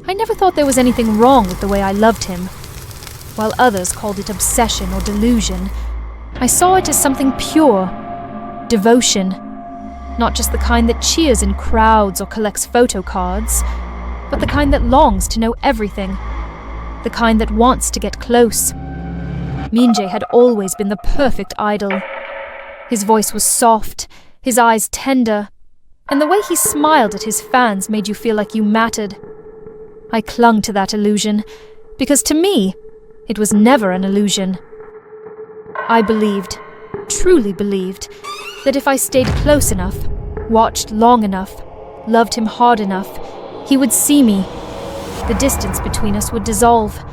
I never thought there was anything wrong with the way I loved him. While others called it obsession or delusion, I saw it as something pure, devotion, not just the kind that cheers in crowds or collects photo cards, but the kind that longs to know everything, the kind that wants to get close. Min-jae had always been the perfect idol. His voice was soft, his eyes tender, and the way he smiled at his fans made you feel like you mattered. I clung to that illusion, because to me, it was never an illusion. I believed, truly believed, that if I stayed close enough, watched long enough, loved him hard enough, he would see me. The distance between us would dissolve.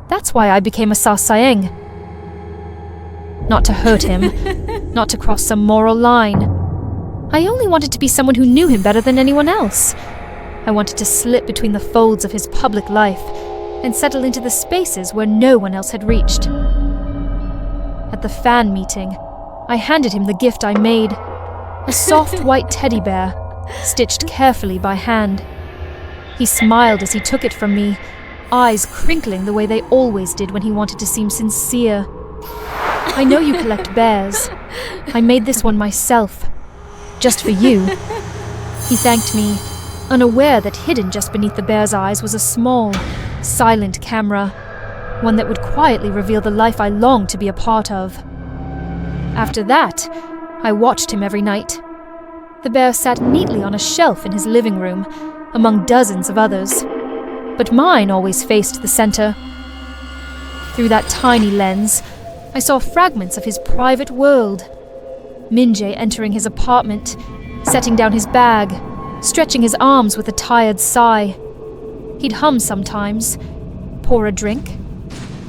That's why I became a sasaeng. Not to hurt him, not to cross some moral line. I only wanted to be someone who knew him better than anyone else. I wanted to slip between the folds of his public life and settle into the spaces where no one else had reached. At the fan meeting, I handed him the gift I made, a soft white teddy bear, stitched carefully by hand. He smiled as he took it from me, eyes crinkling the way they always did when he wanted to seem sincere. I know you collect bears. I made this one myself, just for you. He thanked me, unaware that hidden just beneath the bear's eyes was a small, silent camera, one that would quietly reveal the life I longed to be a part of. After that, I watched him every night. The bear sat neatly on a shelf in his living room, among dozens of others, but mine always faced the center. Through that tiny lens, I saw fragments of his private world. Min-jae entering his apartment, setting down his bag, stretching his arms with a tired sigh. He'd hum sometimes, pour a drink,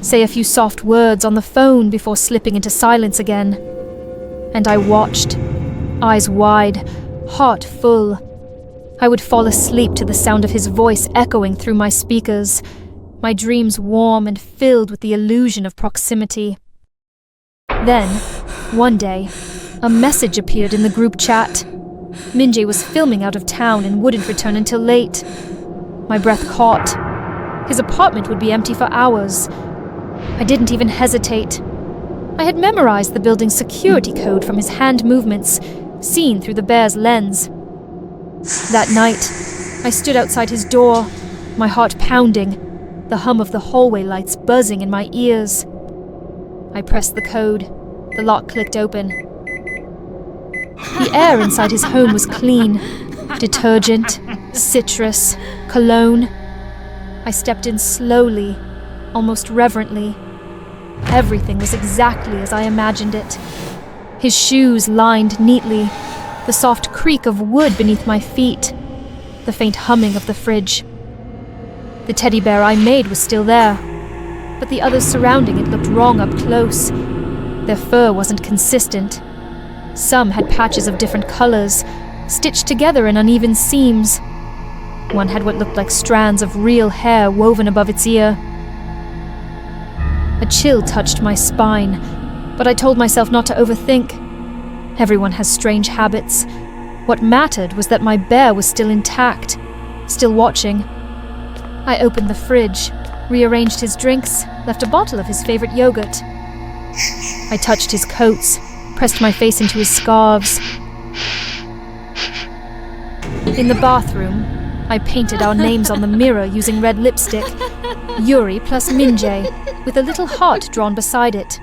say a few soft words on the phone before slipping into silence again. And I watched, eyes wide, heart full. I would fall asleep to the sound of his voice echoing through my speakers, my dreams warm and filled with the illusion of proximity. Then, one day, a message appeared in the group chat. Min-jae was filming out of town and wouldn't return until late. My breath caught. His apartment would be empty for hours. I didn't even hesitate. I had memorized the building's security code from his hand movements, seen through the bear's lens. That night, I stood outside his door, my heart pounding, the hum of the hallway lights buzzing in my ears. I pressed the code. The lock clicked open. The air inside his home was clean. Detergent, citrus, cologne. I stepped in slowly, almost reverently. Everything was exactly as I imagined it. His shoes lined neatly, the soft creak of wood beneath my feet, the faint humming of the fridge. The teddy bear I made was still there, but the others surrounding it looked wrong up close. Their fur wasn't consistent. Some had patches of different colors, stitched together in uneven seams. One had what looked like strands of real hair woven above its ear. A chill touched my spine, but I told myself not to overthink. Everyone has strange habits. What mattered was that my bear was still intact, still watching. I opened the fridge, rearranged his drinks, left a bottle of his favorite yogurt. I touched his coats, pressed my face into his scarves. In the bathroom, I painted our names on the mirror using red lipstick, Yuri plus Min-jae, with a little heart drawn beside it.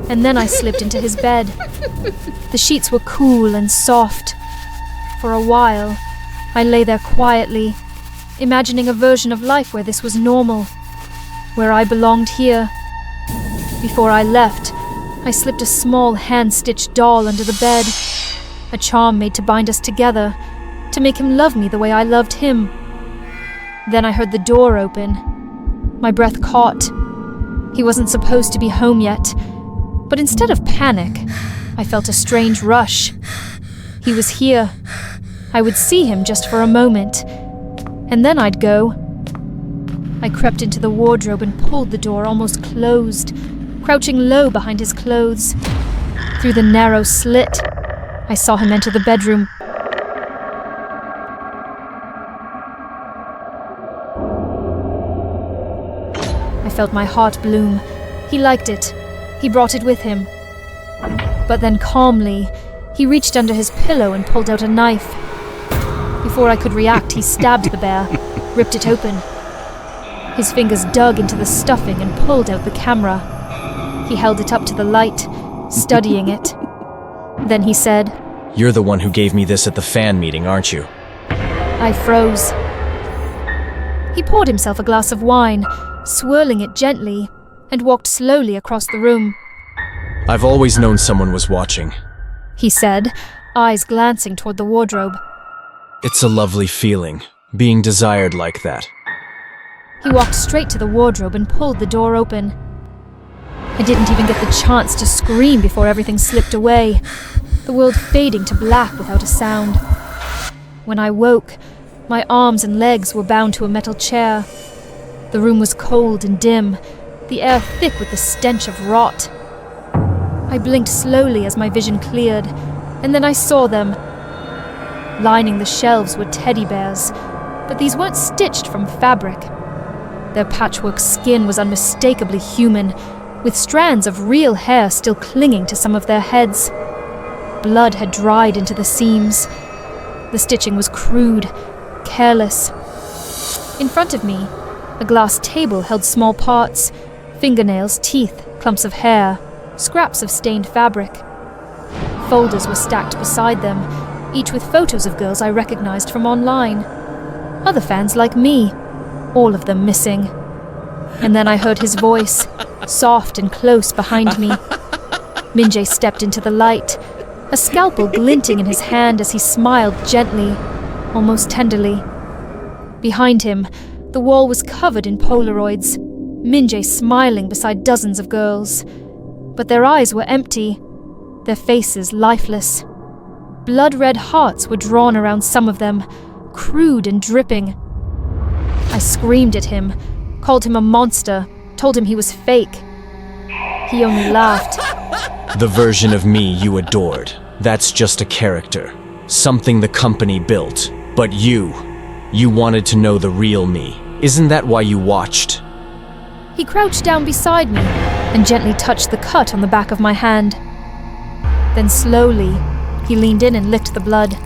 And then I slipped into his bed. The sheets were cool and soft. For a while, I lay there quietly, imagining a version of life where this was normal, where I belonged here. Before I left, I slipped a small hand-stitched doll under the bed, a charm made to bind us together, to make him love me the way I loved him. Then I heard the door open. My breath caught. He wasn't supposed to be home yet, but instead of panic, I felt a strange rush. He was here. I would see him just for a moment, and then I'd go. I crept into the wardrobe and pulled the door almost closed, crouching low behind his clothes. Through the narrow slit, I saw him enter the bedroom. I felt my heart bloom. He liked it. He brought it with him. But then calmly, he reached under his pillow and pulled out a knife. Before I could react, he stabbed the bear, ripped it open. His fingers dug into the stuffing and pulled out the camera. He held it up to the light, studying it. Then he said, "You're the one who gave me this at the fan meeting, aren't you?" I froze. He poured himself a glass of wine, swirling it gently, and walked slowly across the room. "I've always known someone was watching," he said, eyes glancing toward the wardrobe. "It's a lovely feeling, being desired like that." He walked straight to the wardrobe and pulled the door open. I didn't even get the chance to scream before everything slipped away, the world fading to black without a sound. When I woke, my arms and legs were bound to a metal chair. The room was cold and dim, the air thick with the stench of rot. I blinked slowly as my vision cleared, and then I saw them. Lining the shelves were teddy bears, but these weren't stitched from fabric. Their patchwork skin was unmistakably human, with strands of real hair still clinging to some of their heads. Blood had dried into the seams. The stitching was crude, careless. In front of me, a glass table held small parts, fingernails, teeth, clumps of hair, scraps of stained fabric. Folders were stacked beside them, each with photos of girls I recognized from online. Other fans like me, all of them missing. And then I heard his voice, soft and close behind me. Minjae stepped into the light, a scalpel glinting in his hand as he smiled gently, almost tenderly. Behind him, the wall was covered in Polaroids, Minjae smiling beside dozens of girls. But their eyes were empty, their faces lifeless. Blood-red hearts were drawn around some of them, crude and dripping. I screamed at him, called him a monster, told him he was fake. He only laughed. "The version of me you adored, that's just a character, something the company built. But you wanted to know the real me. Isn't that why you watched?" He crouched down beside me and gently touched the cut on the back of my hand. Then slowly, he leaned in and licked the blood.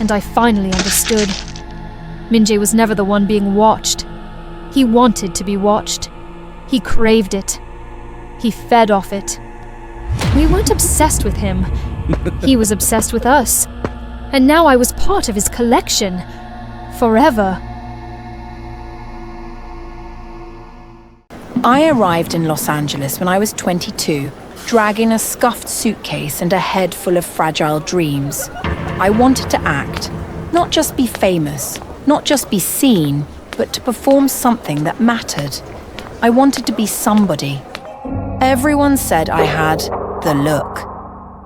And I finally understood. Minjae was never the one being watched. He wanted to be watched. He craved it. He fed off it. We weren't obsessed with him. He was obsessed with us. And now I was part of his collection. Forever. I arrived in Los Angeles when I was 22, dragging a scuffed suitcase and a head full of fragile dreams. I wanted to act, not just be famous, not just be seen, but to perform something that mattered. I wanted to be somebody. Everyone said I had the look.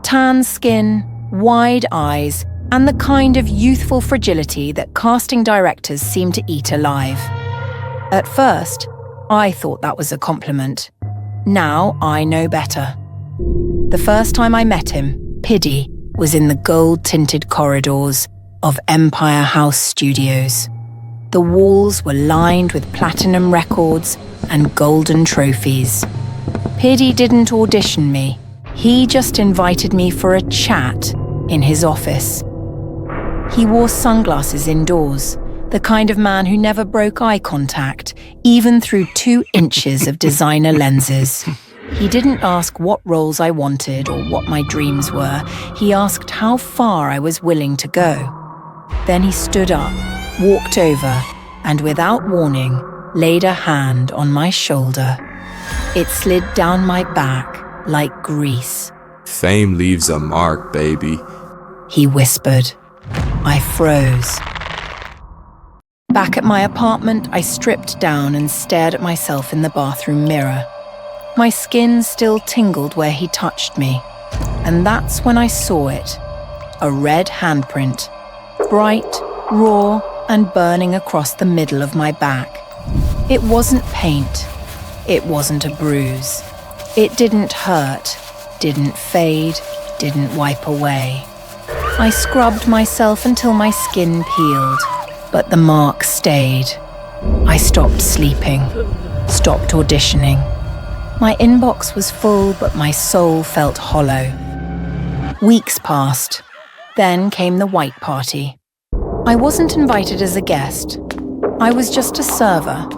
Tan skin, wide eyes, and the kind of youthful fragility that casting directors seem to eat alive. At first, I thought that was a compliment. Now I know better. The first time I met him, Piddy was in the gold-tinted corridors of Empire House Studios. The walls were lined with platinum records and golden trophies. Piddy didn't audition me. He just invited me for a chat in his office. He wore sunglasses indoors, the kind of man who never broke eye contact, even through 2 inches of designer lenses. He didn't ask what roles I wanted or what my dreams were. He asked how far I was willing to go. Then he stood up, walked over, and without warning, laid a hand on my shoulder. It slid down my back like grease. "Fame leaves a mark, baby," he whispered. I froze. Back at my apartment, I stripped down and stared at myself in the bathroom mirror. My skin still tingled where he touched me, and that's when I saw it. A red handprint, bright, raw, and burning across the middle of my back. It wasn't paint. It wasn't a bruise. It didn't hurt, didn't fade, didn't wipe away. I scrubbed myself until my skin peeled, but the mark stayed. I stopped sleeping, stopped auditioning. My inbox was full, but my soul felt hollow. Weeks passed. Then came the white party. I wasn't invited as a guest. I was just a server.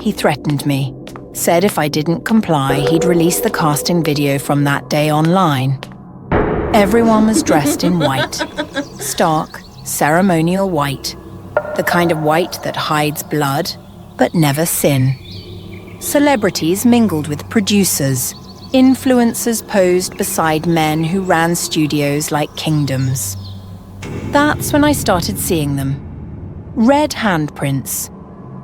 He threatened me, said if I didn't comply, he'd release the casting video from that day online. Everyone was dressed in white. Stark, ceremonial white. The kind of white that hides blood, but never sin. Celebrities mingled with producers. Influencers posed beside men who ran studios like kingdoms. That's when I started seeing them. Red handprints.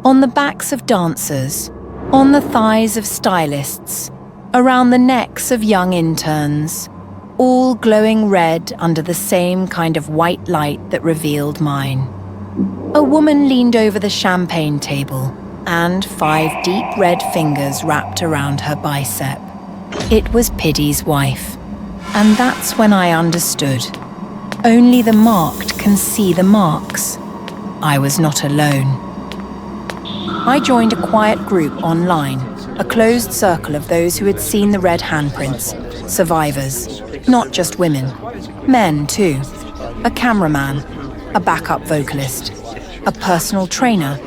On the backs of dancers. On the thighs of stylists. Around the necks of young interns. All glowing red under the same kind of white light that revealed mine. A woman leaned over the champagne table, and 5 deep red fingers wrapped around her bicep. It was Piddy's wife. And that's when I understood. Only the marked can see the marks. I was not alone. I joined a quiet group online, a closed circle of those who had seen the red handprints, survivors. Not just women, men too. A cameraman, a backup vocalist, a personal trainer.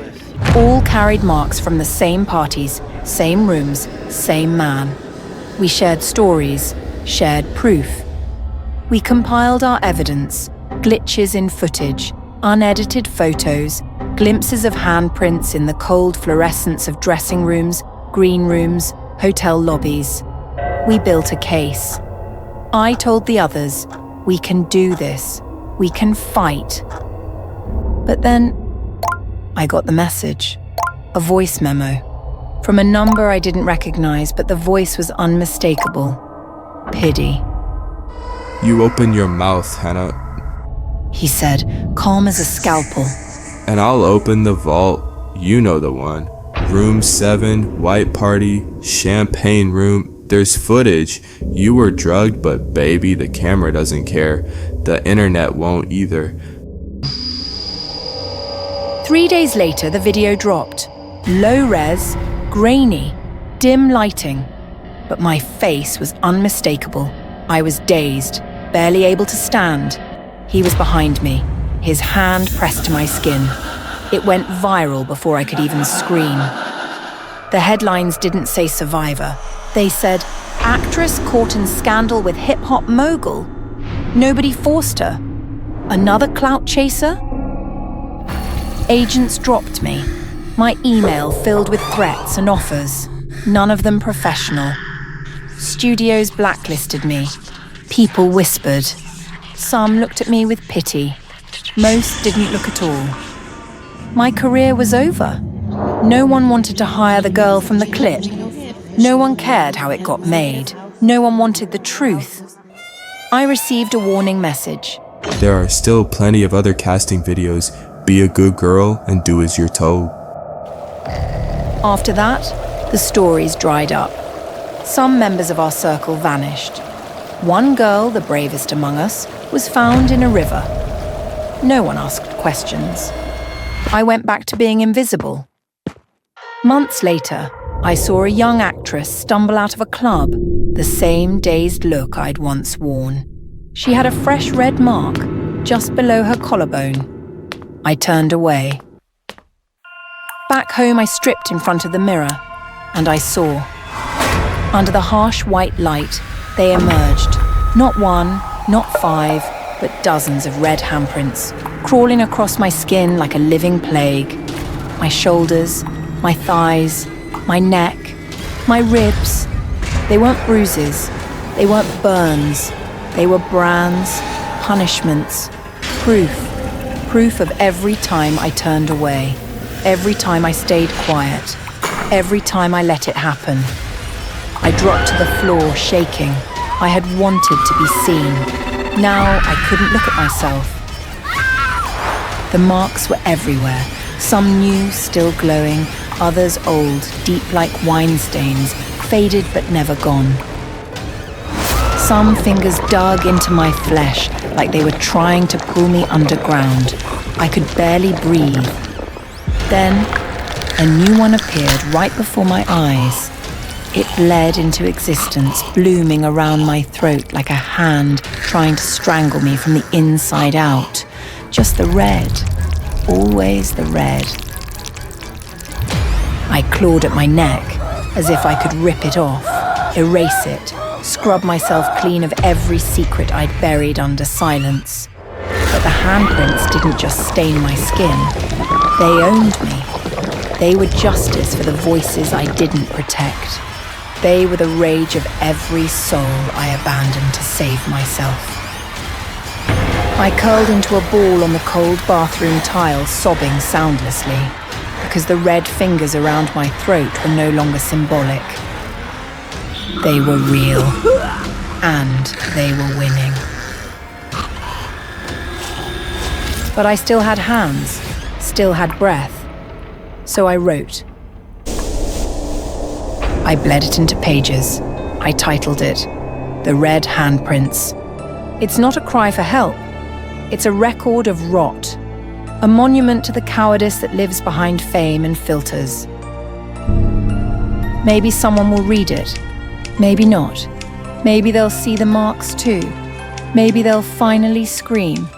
All carried marks from the same parties, same rooms, same man. We shared stories, shared proof. We compiled our evidence, glitches in footage, unedited photos, glimpses of handprints in the cold fluorescence of dressing rooms, green rooms, hotel lobbies. We built a case. I told the others, we can do this, we can fight. But then, I got the message, a voice memo, from a number I didn't recognize, but the voice was unmistakable. Piddy. You open your mouth, Hannah, He said, calm as a scalpel. and I'll open the vault. You know the one. Room 7, white party, champagne room. There's footage. You were drugged, but baby, the camera doesn't care. The internet won't either. 3 days later, the video dropped. Low res, grainy, dim lighting. But my face was unmistakable. I was dazed, barely able to stand. He was behind me, his hand pressed to my skin. It went viral before I could even scream. The headlines didn't say survivor. They said, actress caught in scandal with hip-hop mogul. Nobody forced her. Another clout chaser? Agents dropped me. My email filled with threats and offers. None of them professional. Studios blacklisted me. People whispered. Some looked at me with pity. Most didn't look at all. My career was over. No one wanted to hire the girl from the clip. No one cared how it got made. No one wanted the truth. I received a warning message. There are still plenty of other casting videos. Be a good girl and do as you're told. After that, the stories dried up. Some members of our circle vanished. One girl, the bravest among us, was found in a river. No one asked questions. I went back to being invisible. Months later, I saw a young actress stumble out of a club, the same dazed look I'd once worn. She had a fresh red mark just below her collarbone. I turned away. Back home, I stripped in front of the mirror, and I saw. Under the harsh white light, they emerged. Not one, not 5, but dozens of red handprints, crawling across my skin like a living plague. My shoulders, my thighs, my neck, my ribs. They weren't bruises, they weren't burns. They were brands, punishments, proof of every time I turned away, every time I stayed quiet, every time I let it happen. I dropped to the floor, shaking. I had wanted to be seen. Now I couldn't look at myself. The marks were everywhere, some new, still glowing, others old, deep like wine stains, faded but never gone. Some fingers dug into my flesh like they were trying to pull me underground. I could barely breathe. Then, a new one appeared right before my eyes. It bled into existence, blooming around my throat like a hand trying to strangle me from the inside out. Just the red. Always the red. I clawed at my neck as if I could rip it off, erase it, scrub myself clean of every secret I'd buried under silence. But the handprints didn't just stain my skin. They owned me. They were justice for the voices I didn't protect. They were the rage of every soul I abandoned to save myself. I curled into a ball on the cold bathroom tile, sobbing soundlessly, because the red fingers around my throat were no longer symbolic. They were real, and they were winning. But I still had hands, still had breath, so I wrote. I bled it into pages. I titled it, The Red Handprints. It's not a cry for help. It's a record of rot. A monument to the cowardice that lives behind fame and filters. Maybe someone will read it. Maybe not. Maybe they'll see the marks too. Maybe they'll finally scream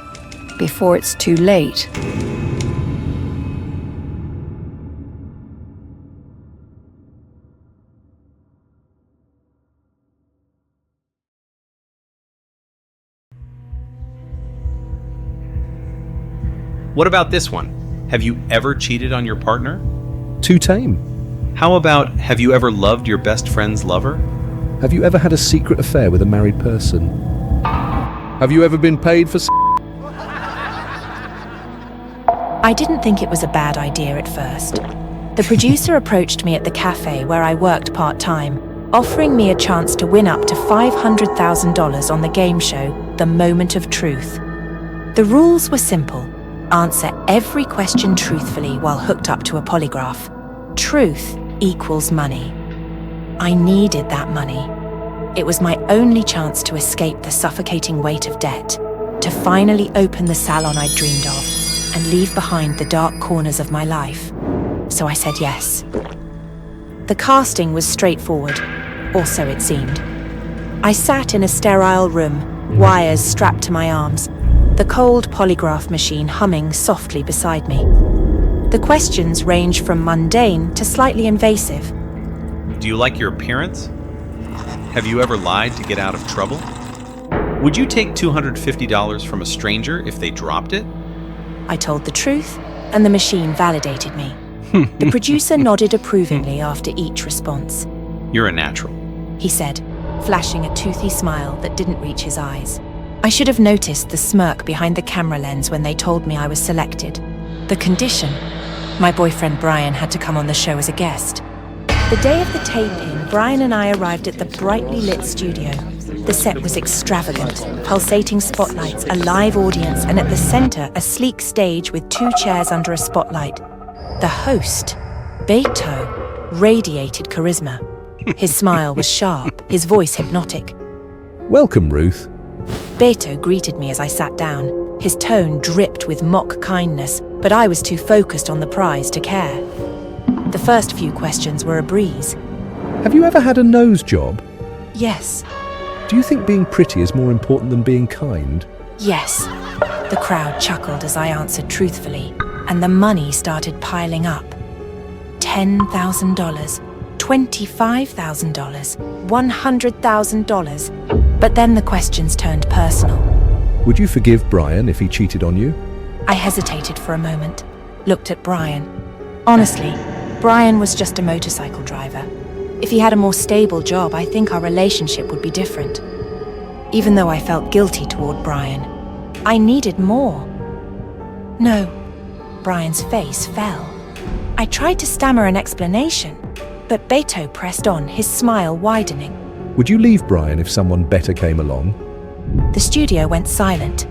before it's too late. What about this one? Have you ever cheated on your partner? Too tame. How about, have you ever loved your best friend's lover? Have you ever had a secret affair with a married person? Have you ever been paid for I didn't think it was a bad idea at first. The producer approached me at the cafe where I worked part-time, offering me a chance to win up to $500,000 on the game show, The Moment of Truth. The rules were simple. Answer every question truthfully while hooked up to a polygraph. Truth equals money. I needed that money. It was my only chance to escape the suffocating weight of debt, to finally open the salon I'd dreamed of, and leave behind the dark corners of my life. So I said yes. The casting was straightforward, or so it seemed. I sat in a sterile room, wires strapped to my arms, the cold polygraph machine humming softly beside me. The questions ranged from mundane to slightly invasive. Do you like your appearance? Have you ever lied to get out of trouble? Would you take $250 from a stranger if they dropped it? I told the truth, and the machine validated me. The producer nodded approvingly after each response. You're a natural. He said, flashing a toothy smile that didn't reach his eyes. I should have noticed the smirk behind the camera lens when they told me I was selected. The condition? My boyfriend Brian had to come on the show as a guest. The day of the taping, Brian and I arrived at the brightly lit studio. The set was extravagant, pulsating spotlights, a live audience, and at the center, a sleek stage with 2 chairs under a spotlight. The host, Beto, radiated charisma. His smile was sharp, his voice hypnotic. Welcome, Ruth. Beto greeted me as I sat down. His tone dripped with mock kindness, but I was too focused on the prize to care. The first few questions were a breeze. Have you ever had a nose job? Yes. Do you think being pretty is more important than being kind? Yes. The crowd chuckled as I answered truthfully, and the money started piling up. $10,000, $25,000, $100,000. But then the questions turned personal. Would you forgive Brian if he cheated on you? I hesitated for a moment, looked at Brian. Honestly, Brian was just a motorcycle driver. If he had a more stable job, I think our relationship would be different. Even though I felt guilty toward Brian, I needed more. No. Brian's face fell. I tried to stammer an explanation, but Beto pressed on, his smile widening. Would you leave Brian if someone better came along? The studio went silent.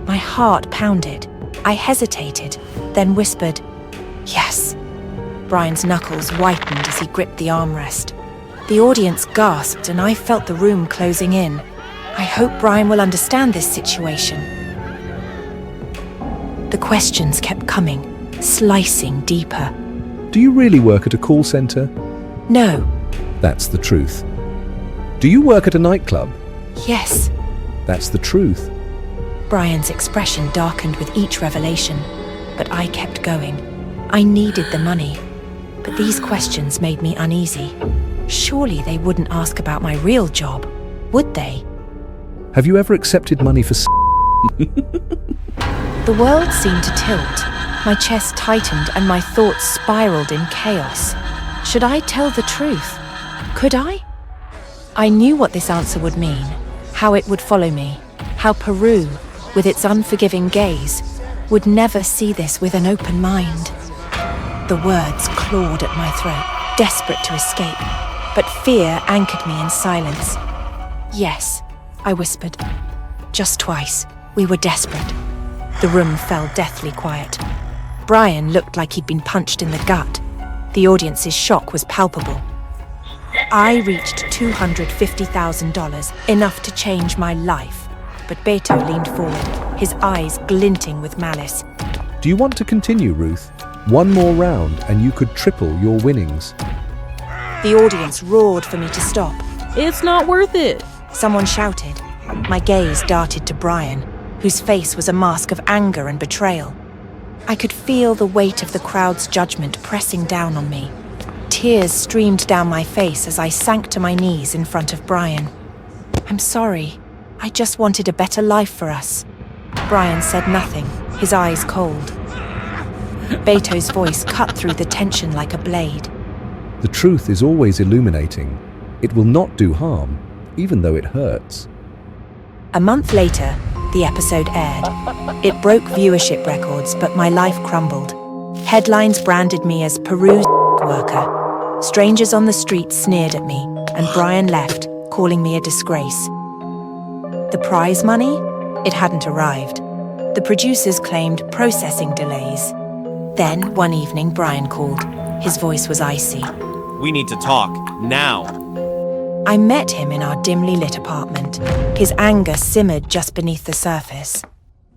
My heart pounded. I hesitated, then whispered, yes. Brian's knuckles whitened as he gripped the armrest. The audience gasped and I felt the room closing in. I hope Brian will understand this situation. The questions kept coming, slicing deeper. Do you really work at a call centre? No. That's the truth. Do you work at a nightclub? Yes. That's the truth. Brian's expression darkened with each revelation, but I kept going. I needed the money, but these questions made me uneasy. Surely they wouldn't ask about my real job, would they? Have you ever accepted money for The world seemed to tilt. My chest tightened and my thoughts spiraled in chaos. Should I tell the truth? Could I? I knew what this answer would mean, how it would follow me, how Peru, with its unforgiving gaze, would never see this with an open mind. The words clawed at my throat, desperate to escape, but fear anchored me in silence. Yes, I whispered. Just twice. We were desperate. The room fell deathly quiet. Brian looked like he'd been punched in the gut. The audience's shock was palpable. I reached $250,000, enough to change my life. But Beto leaned forward, his eyes glinting with malice. Do you want to continue, Ruth? One more round and you could triple your winnings. The audience roared for me to stop. It's not worth it. Someone shouted. My gaze darted to Brian, whose face was a mask of anger and betrayal. I could feel the weight of the crowd's judgment pressing down on me. Tears streamed down my face as I sank to my knees in front of Brian. I'm sorry. I just wanted a better life for us. Brian said nothing, his eyes cold. Beto's voice cut through the tension like a blade. The truth is always illuminating. It will not do harm, even though it hurts. A month later, the episode aired. It broke viewership records, but my life crumbled. Headlines branded me as Peru's worker. Strangers on the street sneered at me, and Brian left, calling me a disgrace. The prize money? It hadn't arrived. The producers claimed processing delays. Then, one evening, Brian called. His voice was icy. We need to talk, now. I met him in our dimly lit apartment. His anger simmered just beneath the surface.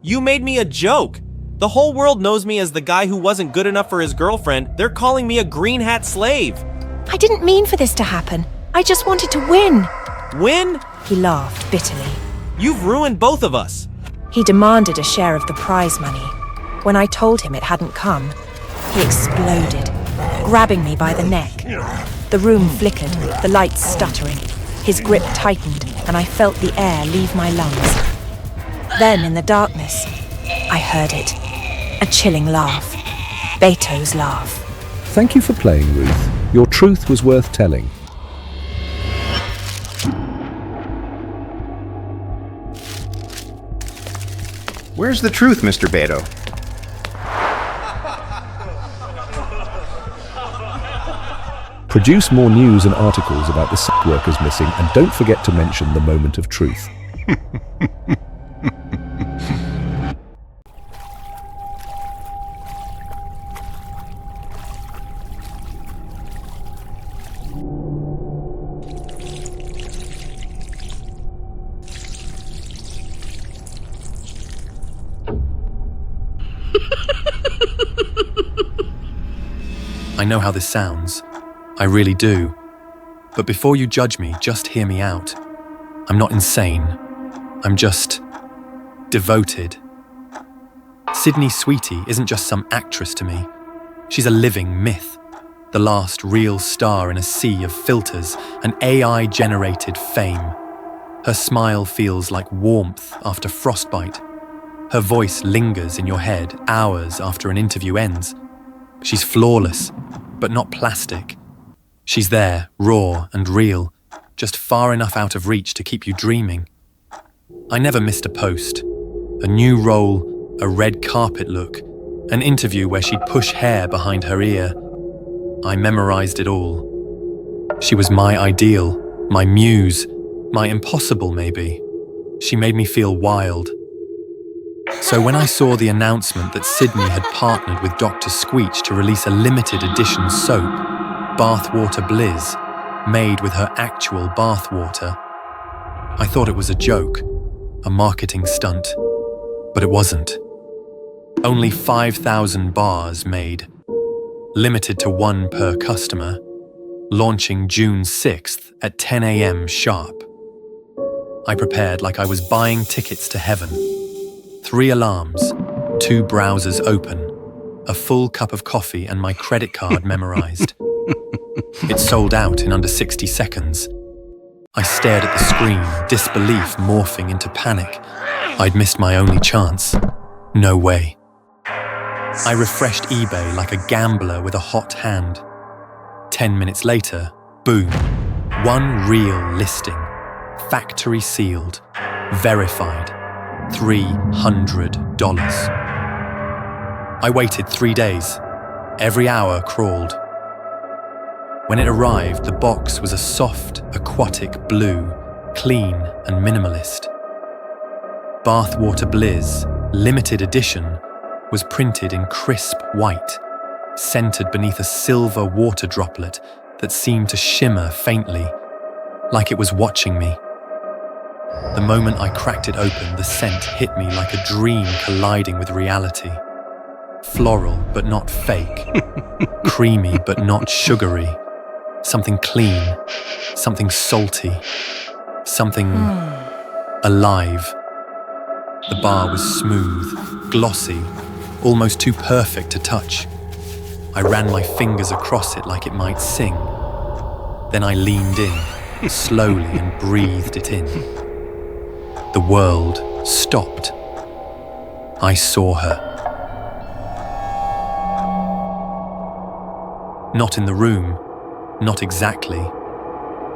You made me a joke. The whole world knows me as the guy who wasn't good enough for his girlfriend. They're calling me a green hat slave. I didn't mean for this to happen. I just wanted to win. Win? He laughed bitterly. You've ruined both of us. He demanded a share of the prize money. When I told him it hadn't come, he exploded, grabbing me by the neck. The room flickered, the lights stuttering. His grip tightened, and I felt the air leave my lungs. Then, in the darkness, I heard it. A chilling laugh. Beto's laugh. Thank you for playing, Ruth. Your truth was worth telling. Where's the truth, Mr. Beto? Produce more news and articles about the sex workers missing, and don't forget to mention the moment of truth. I know how this sounds. I really do. But before you judge me, just hear me out. I'm not insane. I'm just devoted. Sydney Sweetie isn't just some actress to me. She's a living myth. The last real star in a sea of filters and AI-generated fame. Her smile feels like warmth after frostbite. Her voice lingers in your head hours after an interview ends. She's flawless, but not plastic. She's there, raw and real, just far enough out of reach to keep you dreaming. I never missed a post, a new role, a red carpet look, an interview where she'd push hair behind her ear. I memorized it all. She was my ideal, my muse, my impossible maybe. She made me feel wild. So when I saw the announcement that Sydney had partnered with Dr. Squeech to release a limited edition soap, Bathwater Blizz, made with her actual bathwater, I thought it was a joke, a marketing stunt, but it wasn't. Only 5,000 bars made, limited to one per customer, launching June 6th at 10 a.m. sharp. I prepared like I was buying tickets to heaven. 3 alarms, 2 browsers open, a full cup of coffee and my credit card memorized. It sold out in under 60 seconds. I stared at the screen, disbelief morphing into panic. I'd missed my only chance. No way. I refreshed eBay like a gambler with a hot hand. 10 minutes later, boom, one real listing. Factory sealed, verified, $300. I waited 3 days. Every hour crawled. When it arrived, the box was a soft, aquatic blue, clean and minimalist. Bathwater Blizz, limited edition, was printed in crisp white, centered beneath a silver water droplet that seemed to shimmer faintly, like it was watching me. The moment I cracked it open, the scent hit me like a dream colliding with reality. Floral, but not fake. Creamy, but not sugary. Something clean. Something salty. Something alive. The bar was smooth, glossy, almost too perfect to touch. I ran my fingers across it like it might sing. Then I leaned in, slowly, and breathed it in. The world stopped. I saw her. Not in the room, not exactly.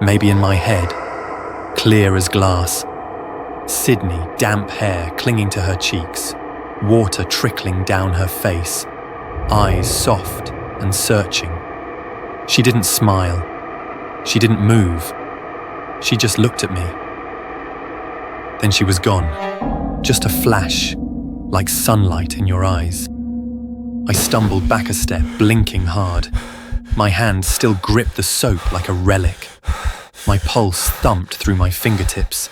Maybe in my head, clear as glass. Sydney, damp hair clinging to her cheeks, water trickling down her face, eyes soft and searching. She didn't smile. She didn't move. She just looked at me. Then she was gone. Just a flash, like sunlight in your eyes. I stumbled back a step, blinking hard. My hand still gripped the soap like a relic. My pulse thumped through my fingertips.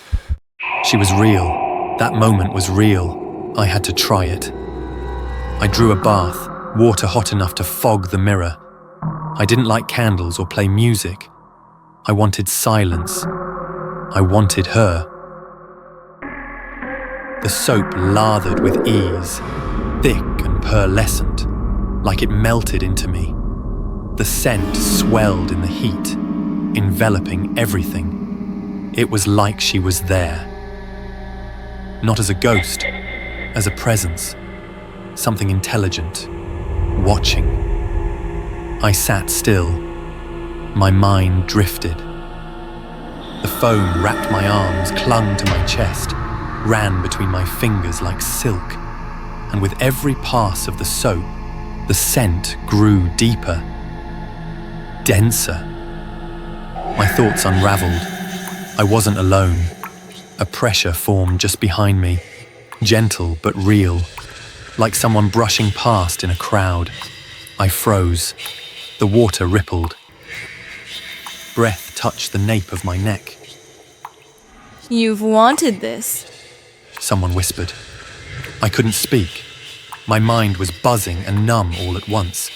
She was real. That moment was real. I had to try it. I drew a bath, water hot enough to fog the mirror. I didn't like candles or play music. I wanted silence. I wanted her. The soap lathered with ease, thick and pearlescent, like it melted into me. The scent swelled in the heat, enveloping everything. It was like she was there. Not as a ghost, as a presence, something intelligent, watching. I sat still. My mind drifted. The foam wrapped my arms, clung to my chest, ran between my fingers like silk, and with every pass of the soap, the scent grew deeper, denser. My thoughts unraveled. I wasn't alone. A pressure formed just behind me, gentle but real, like someone brushing past in a crowd. I froze. The water rippled. Breath touched the nape of my neck. You've wanted this. Someone whispered. I couldn't speak. My mind was buzzing and numb all at once.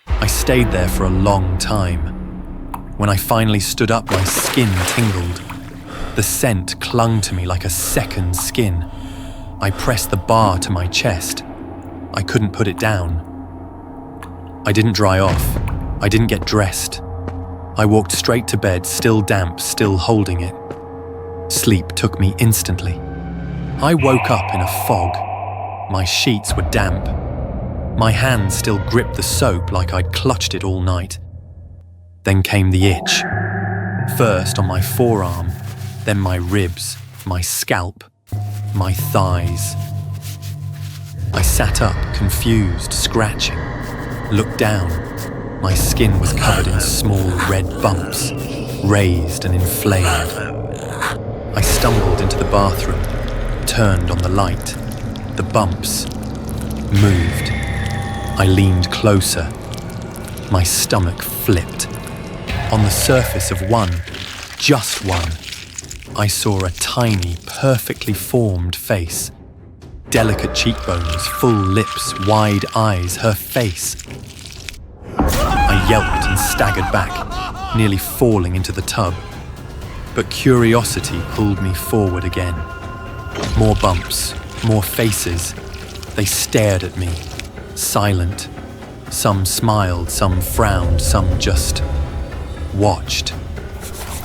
I stayed there for a long time. When I finally stood up, my skin tingled. The scent clung to me like a second skin. I pressed the bar to my chest. I couldn't put it down. I didn't dry off. I didn't get dressed. I walked straight to bed, still damp, still holding it. Sleep took me instantly. I woke up in a fog. My sheets were damp. My hand still gripped the soap like I'd clutched it all night. Then came the itch. First on my forearm, then my ribs, my scalp, my thighs. I sat up, confused, scratching, looked down. My skin was covered in small red bumps, raised and inflamed. I stumbled into the bathroom, turned on the light. The bumps moved. I leaned closer. My stomach flipped. On the surface of one, just one, I saw a tiny, perfectly formed face. Delicate cheekbones, full lips, wide eyes, her face. I yelped and staggered back, nearly falling into the tub. But curiosity pulled me forward again. More bumps, more faces. They stared at me, silent. Some smiled, some frowned, some just watched.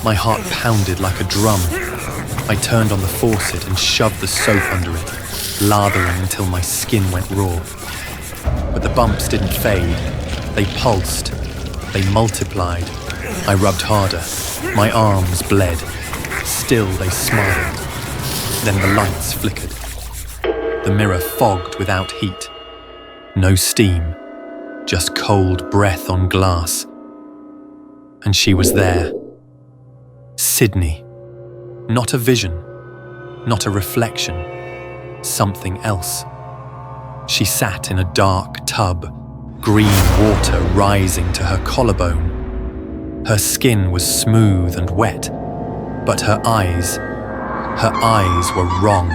My heart pounded like a drum. I turned on the faucet and shoved the soap under it, lathering until my skin went raw. But the bumps didn't fade. They pulsed. They multiplied. I rubbed harder. My arms bled. Still they smiled. Then the lights flickered. The mirror fogged without heat. No steam. Just cold breath on glass. And she was there. Sydney. Not a vision. Not a reflection. Something else. She sat in a dark tub, green water rising to her collarbone. Her skin was smooth and wet, but her eyes were wrong.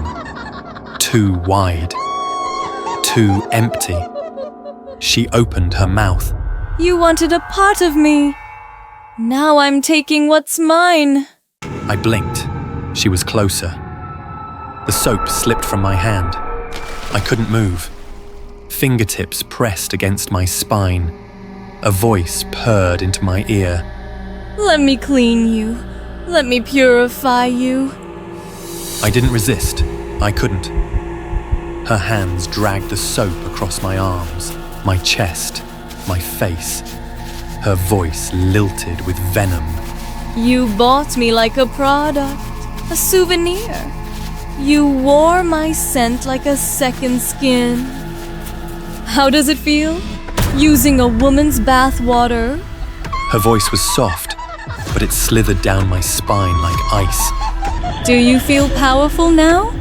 Too wide. Too empty. She opened her mouth. You wanted a part of me. Now I'm taking what's mine. I blinked. She was closer. The soap slipped from my hand. I couldn't move. Fingertips pressed against my spine. A voice purred into my ear. Let me clean you. Let me purify you. I didn't resist. I couldn't. Her hands dragged the soap across my arms, my chest, my face. Her voice lilted with venom. You bought me like a product, a souvenir. You wore my scent like a second skin. How does it feel? Using a woman's bathwater? Her voice was soft, but it slithered down my spine like ice. Do you feel powerful now?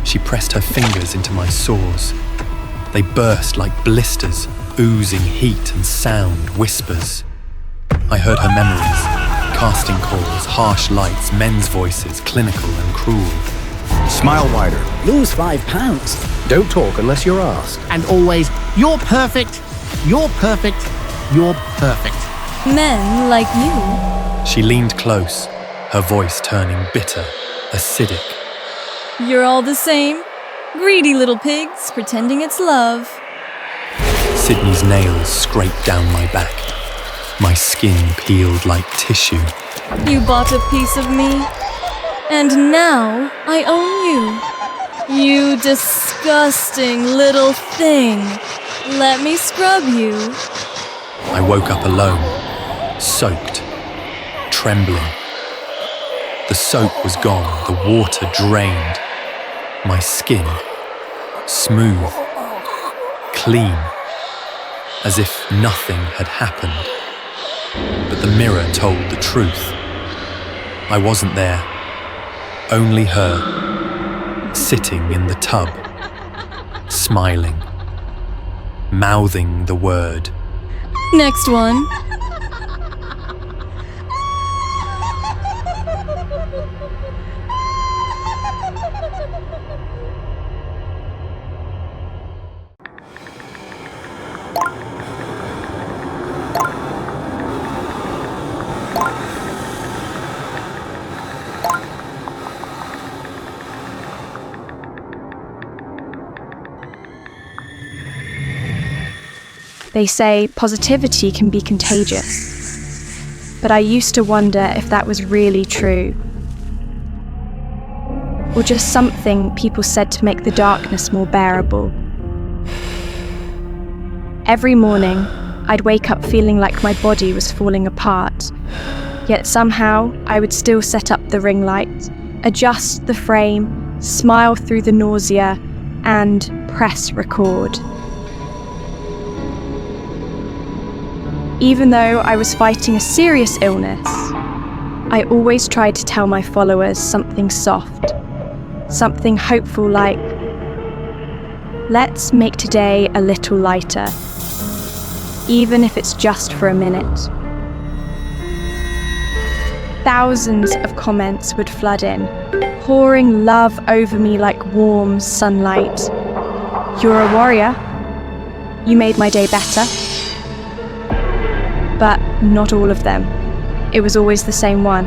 She pressed her fingers into my sores. They burst like blisters, oozing heat and sound, whispers. I heard her memories, casting calls, harsh lights, men's voices, clinical and cruel. Smile wider. Lose 5 pounds. Don't talk unless you're asked. And always, you're perfect, you're perfect, you're perfect. Men like you. She leaned close, her voice turning bitter, acidic. You're all the same. Greedy little pigs pretending it's love. Sydney's nails scraped down my back. My skin peeled like tissue. You bought a piece of me, and now I own you. You disgusting little thing. Let me scrub you. I woke up alone, soaked, trembling. The soap was gone, the water drained. My skin, smooth, clean, as if nothing had happened. But the mirror told the truth. I wasn't there, only her, sitting in the tub, smiling, mouthing the word. Next one. They say positivity can be contagious, but I used to wonder if that was really true, or just something people said to make the darkness more bearable. Every morning, I'd wake up feeling like my body was falling apart, yet somehow I would still set up the ring light, adjust the frame, smile through the nausea, and press record. Even though I was fighting a serious illness, I always tried to tell my followers something soft, something hopeful like, let's make today a little lighter, even if it's just for a minute. Thousands of comments would flood in, pouring love over me like warm sunlight. You're a warrior. You made my day better. But not all of them. It was always the same one.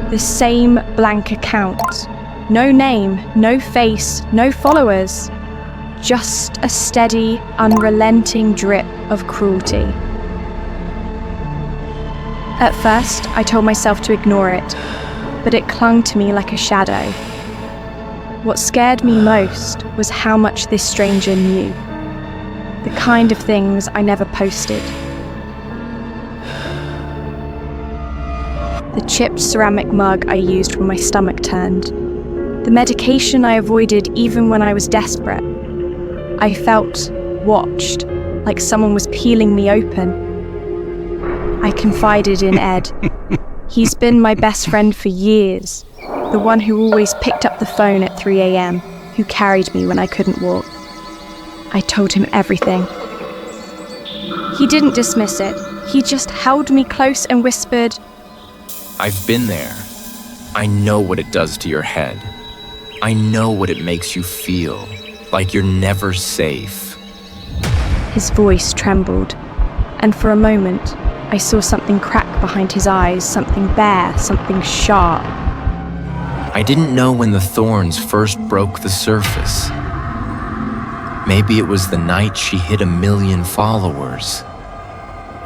The same blank account. No name, no face, no followers. Just a steady, unrelenting drip of cruelty. At first, I told myself to ignore it, but it clung to me like a shadow. What scared me most was how much this stranger knew. The kind of things I never posted. The chipped ceramic mug I used when my stomach turned. The medication I avoided even when I was desperate. I felt watched, like someone was peeling me open. I confided in Ed. He's been my best friend for years. The one who always picked up the phone at 3 a.m, who carried me when I couldn't walk. I told him everything. He didn't dismiss it. He just held me close and whispered, I've been there. I know what it does to your head. I know what it makes you feel, like you're never safe. His voice trembled, and for a moment, I saw something crack behind his eyes, something bare, something sharp. I didn't know when the thorns first broke the surface. Maybe it was the night she hit 1 million followers.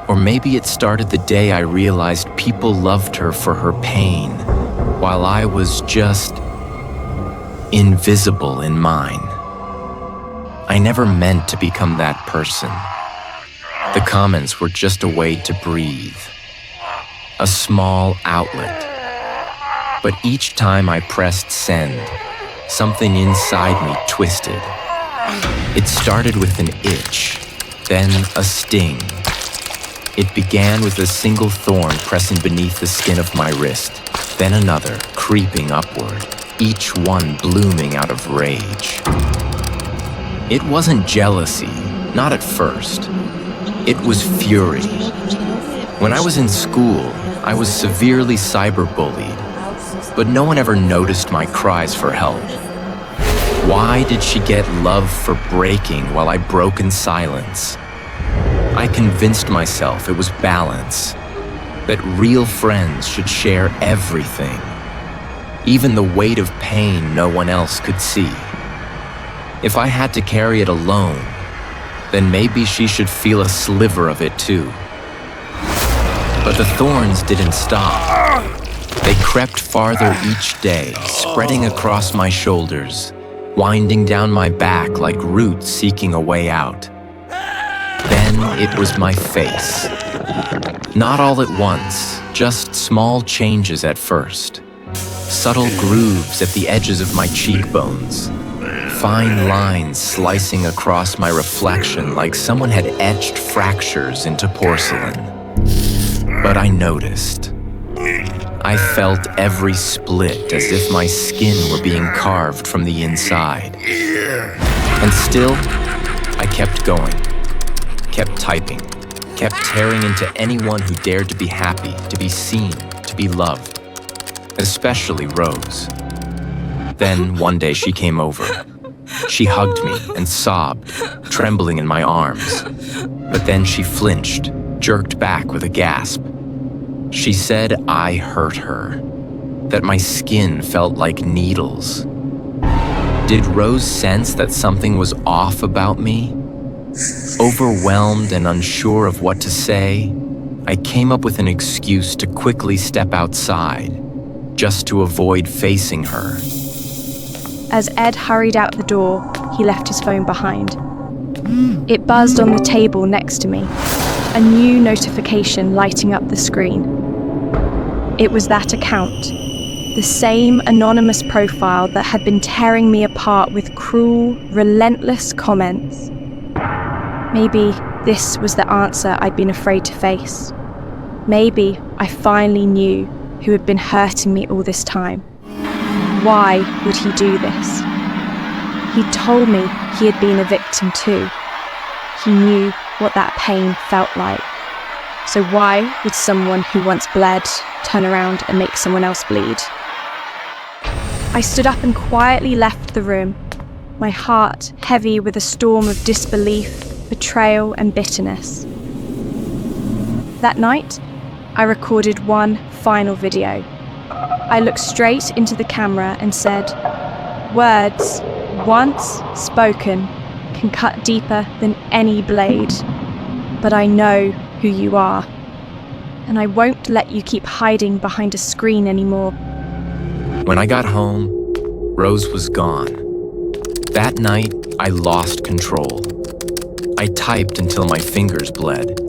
Or maybe it started the day I realized people loved her for her pain, while I was just invisible in mine. I never meant to become that person. The comments were just a way to breathe, a small outlet. But each time I pressed send, something inside me twisted. It started with an itch, then a sting. It began with a single thorn pressing beneath the skin of my wrist, then another creeping upward, each one blooming out of rage. It wasn't jealousy, not at first. It was fury. When I was in school, I was severely cyberbullied, but no one ever noticed my cries for help. Why did she get love for breaking while I broke in silence? I convinced myself it was balance, that real friends should share everything, even the weight of pain no one else could see. If I had to carry it alone, then maybe she should feel a sliver of it too. But the thorns didn't stop. They crept farther each day, spreading across my shoulders, winding down my back like roots seeking a way out. Then it was my face. Not all at once, just small changes at first. Subtle grooves at the edges of my cheekbones. Fine lines slicing across my reflection like someone had etched fractures into porcelain. But I noticed. I felt every split as if my skin were being carved from the inside. And still, I kept going, kept typing, kept tearing into anyone who dared to be happy, to be seen, to be loved, especially Rose. Then one day she came over. She hugged me and sobbed, trembling in my arms. But then she flinched, jerked back with a gasp. She said I hurt her, that my skin felt like needles. Did Rose sense that something was off about me? Overwhelmed and unsure of what to say, I came up with an excuse to quickly step outside, just to avoid facing her. As Ed hurried out the door, he left his phone behind. It buzzed on the table next to me, a new notification lighting up the screen. It was that account, the same anonymous profile that had been tearing me apart with cruel, relentless comments. Maybe this was the answer I'd been afraid to face. Maybe I finally knew who had been hurting me all this time. Why would he do this? He told me he had been a victim too. He knew what that pain felt like. So why would someone who once bled turn around and make someone else bleed? I stood up and quietly left the room, my heart heavy with a storm of disbelief, betrayal, and bitterness. That night, I recorded one final video. I looked straight into the camera and said, "Words, once spoken, can cut deeper than any blade. But I know who you are, and I won't let you keep hiding behind a screen anymore." When I got home, Rose was gone. That night, I lost control. I typed until my fingers bled.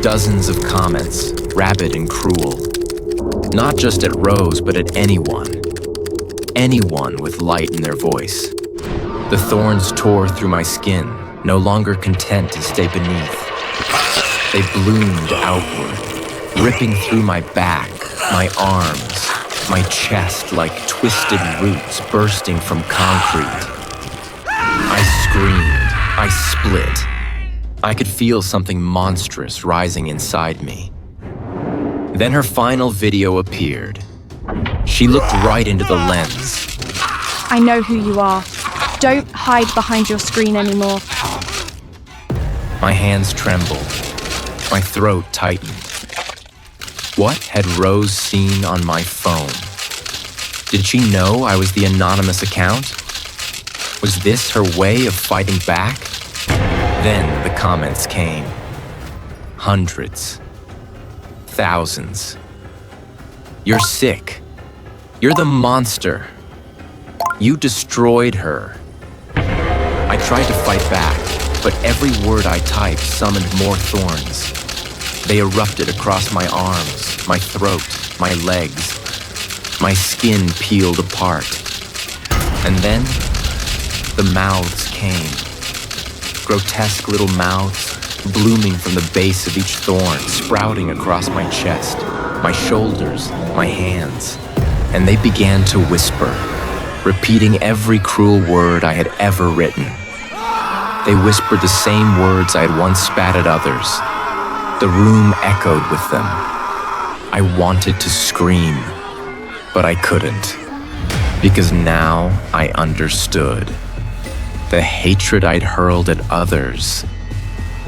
Dozens of comments, rabid and cruel. Not just at Rose, but at anyone. Anyone with light in their voice. The thorns tore through my skin, no longer content to stay beneath. They bloomed outward, ripping through my back, my arms, my chest like twisted roots bursting from concrete. I screamed, I split. I could feel something monstrous rising inside me. Then her final video appeared. She looked right into the lens. I know who you are. Don't hide behind your screen anymore. My hands trembled. My throat tightened. What had Rose seen on my phone? Did she know I was the anonymous account? Was this her way of fighting back? Then the comments came. Hundreds. Thousands. "You're sick. You're the monster. You destroyed her." I tried to fight back, but every word I typed summoned more thorns. They erupted across my arms, my throat, my legs. My skin peeled apart. And then, the mouths came. Grotesque little mouths, blooming from the base of each thorn, sprouting across my chest, my shoulders, my hands. And they began to whisper, repeating every cruel word I had ever written. They whispered the same words I had once spat at others. The room echoed with them. I wanted to scream, but I couldn't, because now I understood. The hatred I'd hurled at others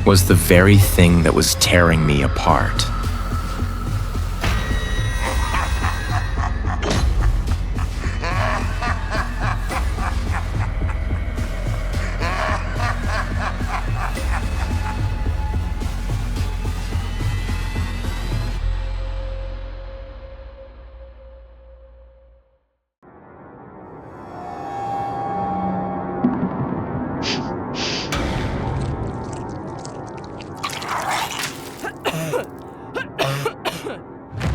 was the very thing that was tearing me apart.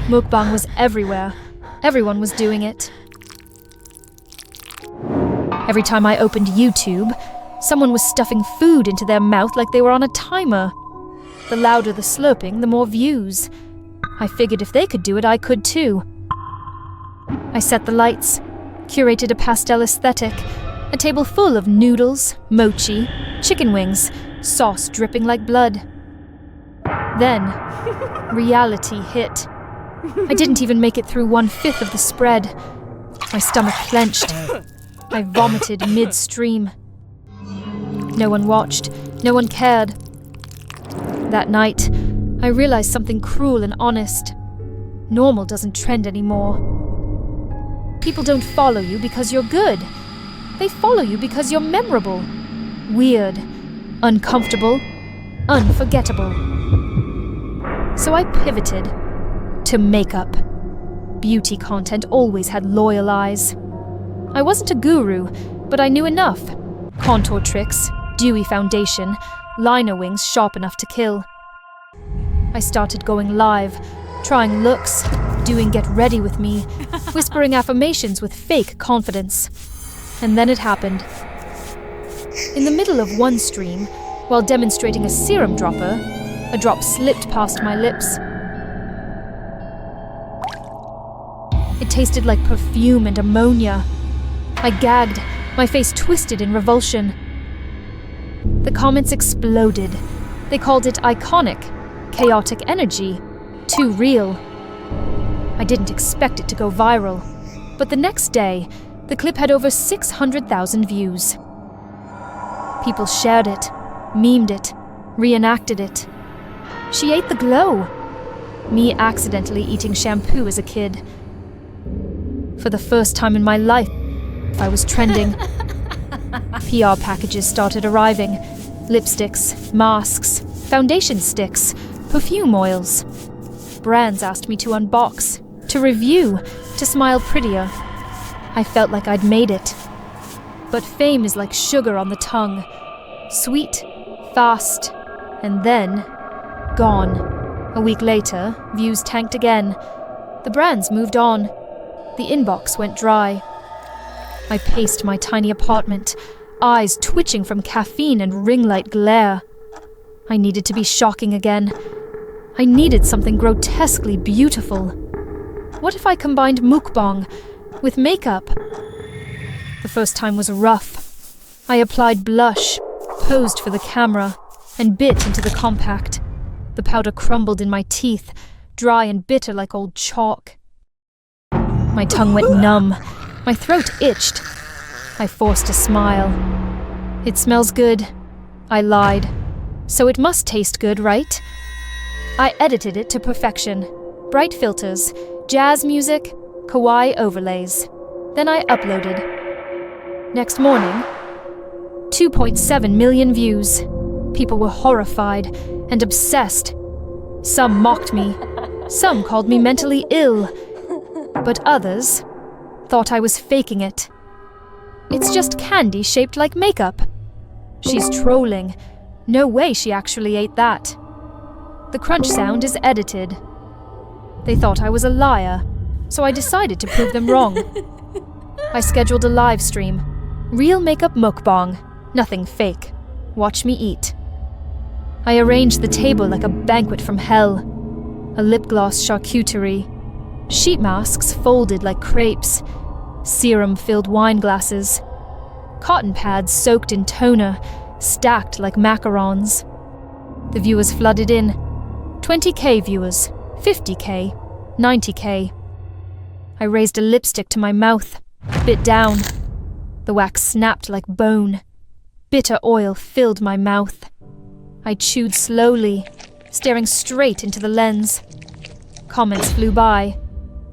Mukbang was everywhere. Everyone was doing it. Every time I opened YouTube, someone was stuffing food into their mouth like they were on a timer. The louder the slurping, the more views. I figured if they could do it, I could too. I set the lights, curated a pastel aesthetic, a table full of noodles, mochi, chicken wings, sauce dripping like blood. Then, reality hit. I didn't even make it through 1/5 of the spread. My stomach clenched. I vomited mid-stream. No one watched. No one cared. That night, I realized something cruel and honest. Normal doesn't trend anymore. People don't follow you because you're good. They follow you because you're memorable, weird, uncomfortable, unforgettable. So I pivoted to makeup. Beauty content always had loyal eyes. I wasn't a guru, but I knew enough. Contour tricks, dewy foundation, liner wings sharp enough to kill. I started going live, trying looks, doing get ready with me, whispering affirmations with fake confidence. And then it happened. In the middle of one stream, while demonstrating a serum dropper, a drop slipped past my lips. It tasted like perfume and ammonia. I gagged, my face twisted in revulsion. The comments exploded. They called it iconic, chaotic energy, too real. I didn't expect it to go viral, but the next day, the clip had over 600,000 views. People shared it, memed it, reenacted it. She ate the glow. Me accidentally eating shampoo as a kid. For the first time in my life, I was trending. PR packages started arriving. Lipsticks, masks, foundation sticks, perfume oils. Brands asked me to unbox, to review, to smile prettier. I felt like I'd made it. But fame is like sugar on the tongue. Sweet, fast, and then gone. A week later, views tanked again. The brands moved on. The inbox went dry. I paced my tiny apartment, eyes twitching from caffeine and ring light glare. I needed to be shocking again. I needed something grotesquely beautiful. What if I combined mukbang with makeup? The first time was rough. I applied blush, posed for the camera, and bit into the compact. The powder crumbled in my teeth, dry and bitter like old chalk. My tongue went numb. My throat itched. I forced a smile. It smells good. I lied. So it must taste good, right? I edited it to perfection. Bright filters, jazz music, kawaii overlays. Then I uploaded. Next morning, 2.7 million views. People were horrified and obsessed. Some mocked me. Some called me mentally ill. But others thought I was faking it. It's just candy shaped like makeup. She's trolling. No way she actually ate that. The crunch sound is edited. They thought I was a liar, so I decided to prove them wrong. I scheduled a live stream. Real makeup mukbang. Nothing fake. Watch me eat. I arranged the table like a banquet from hell. A lip gloss charcuterie. Sheet masks folded like crepes. Serum-filled wine glasses. Cotton pads soaked in toner, stacked like macarons. The viewers flooded in. 20k viewers, 50k, 90k. I raised a lipstick to my mouth, bit down. The wax snapped like bone. Bitter oil filled my mouth. I chewed slowly, staring straight into the lens. Comments flew by.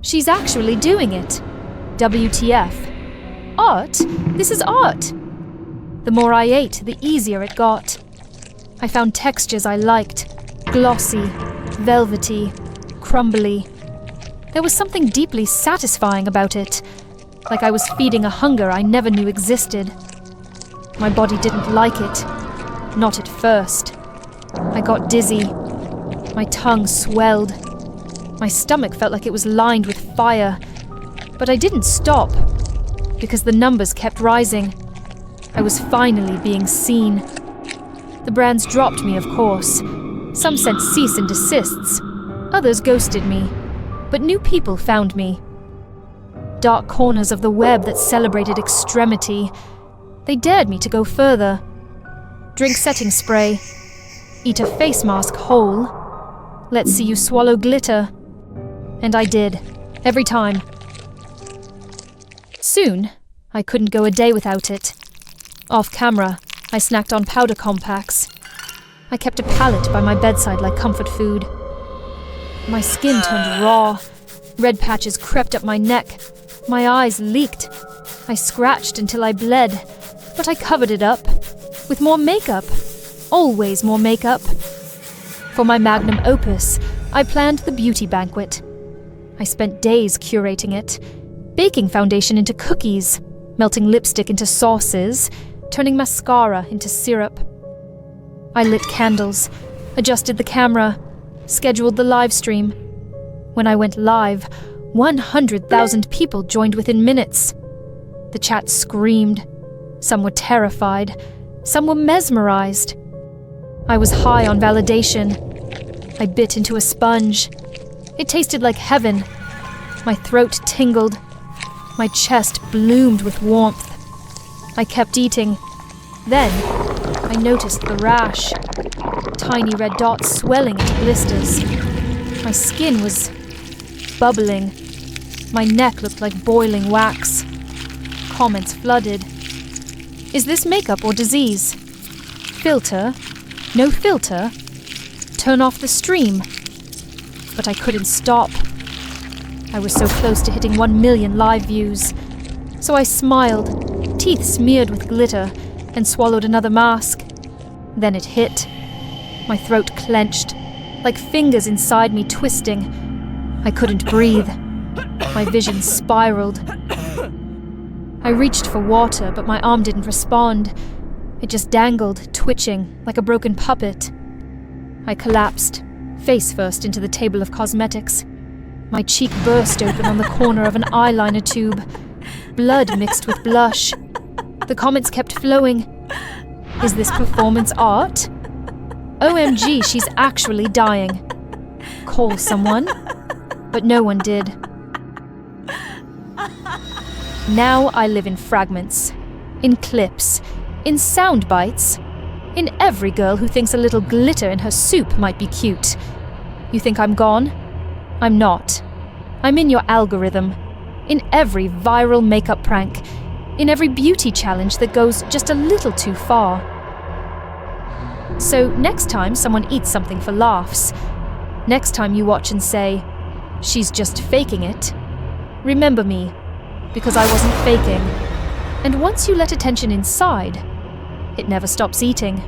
She's actually doing it. WTF. Art? This is art. The more I ate, the easier it got. I found textures I liked. Glossy, velvety, crumbly. There was something deeply satisfying about it, like I was feeding a hunger I never knew existed. My body didn't like it. Not at first. I got dizzy. My tongue swelled. My stomach felt like it was lined with fire. But I didn't stop, because the numbers kept rising. I was finally being seen. The brands dropped me, of course. Some sent cease and desists. Others ghosted me. But new people found me. Dark corners of the web that celebrated extremity. They dared me to go further. Drink setting spray. Eat a face mask whole. Let's see you swallow glitter. And I did. Every time. Soon, I couldn't go a day without it. Off camera, I snacked on powder compacts. I kept a palette by my bedside like comfort food. My skin turned raw. Red patches crept up my neck. My eyes leaked. I scratched until I bled, but I covered it up. With more makeup. Always more makeup. For my magnum opus, I planned the beauty banquet. I spent days curating it, baking foundation into cookies, melting lipstick into sauces, turning mascara into syrup. I lit candles, adjusted the camera, scheduled the live stream. When I went live, 100,000 people joined within minutes. The chat screamed. Some were terrified. Some were mesmerized. I was high on validation. I bit into a sponge. It tasted like heaven. My throat tingled. My chest bloomed with warmth. I kept eating. Then, I noticed the rash. Tiny red dots swelling into blisters. My skin was bubbling. My neck looked like boiling wax. Comments flooded. Is this makeup or disease? Filter? No filter? Turn off the stream. But I couldn't stop. I was so close to hitting 1 million live views. So I smiled, teeth smeared with glitter, and swallowed another mask. Then it hit. My throat clenched, like fingers inside me twisting. I couldn't breathe. My vision spiraled. I reached for water, but my arm didn't respond. It just dangled, twitching, like a broken puppet. I collapsed, face first into the table of cosmetics. My cheek burst open on the corner of an eyeliner tube. Blood mixed with blush. The comments kept flowing. Is this performance art? OMG, she's actually dying. Call someone. But no one did. Now I live in fragments, in clips, in sound bites, in every girl who thinks a little glitter in her soup might be cute. You think I'm gone? I'm not. I'm in your algorithm, in every viral makeup prank, in every beauty challenge that goes just a little too far. So next time someone eats something for laughs, next time you watch and say, she's just faking it, remember me, because I wasn't faking. And once you let attention inside, it never stops eating.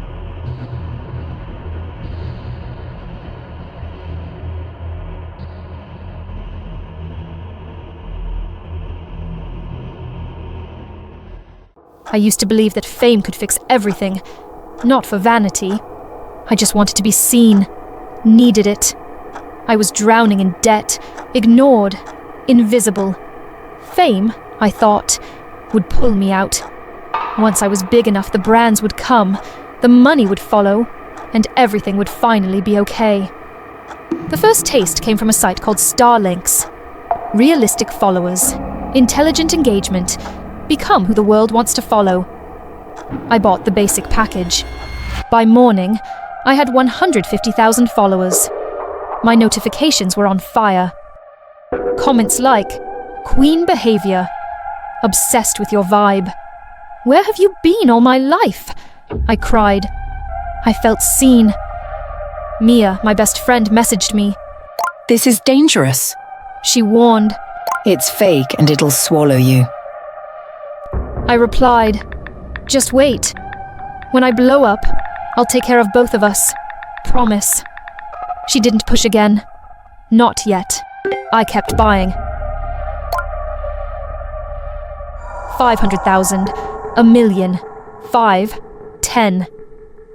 I used to believe that fame could fix everything, not for vanity. I just wanted to be seen, needed it. I was drowning in debt, ignored, invisible. Fame, I thought, would pull me out. Once I was big enough, the brands would come, the money would follow, and everything would finally be okay. The first taste came from a site called Starlinks. Realistic followers, intelligent engagement, become who the world wants to follow. I bought the basic package. By morning, I had 150,000 followers. My notifications were on fire. Comments like, Queen behavior, obsessed with your vibe. Where have you been all my life? I cried. I felt seen. Mia, my best friend, messaged me. This is dangerous. She warned. It's fake and it'll swallow you. I replied, just wait. When I blow up, I'll take care of both of us. Promise. She didn't push again. Not yet. I kept buying. 500,000, 1 million, 5, 10.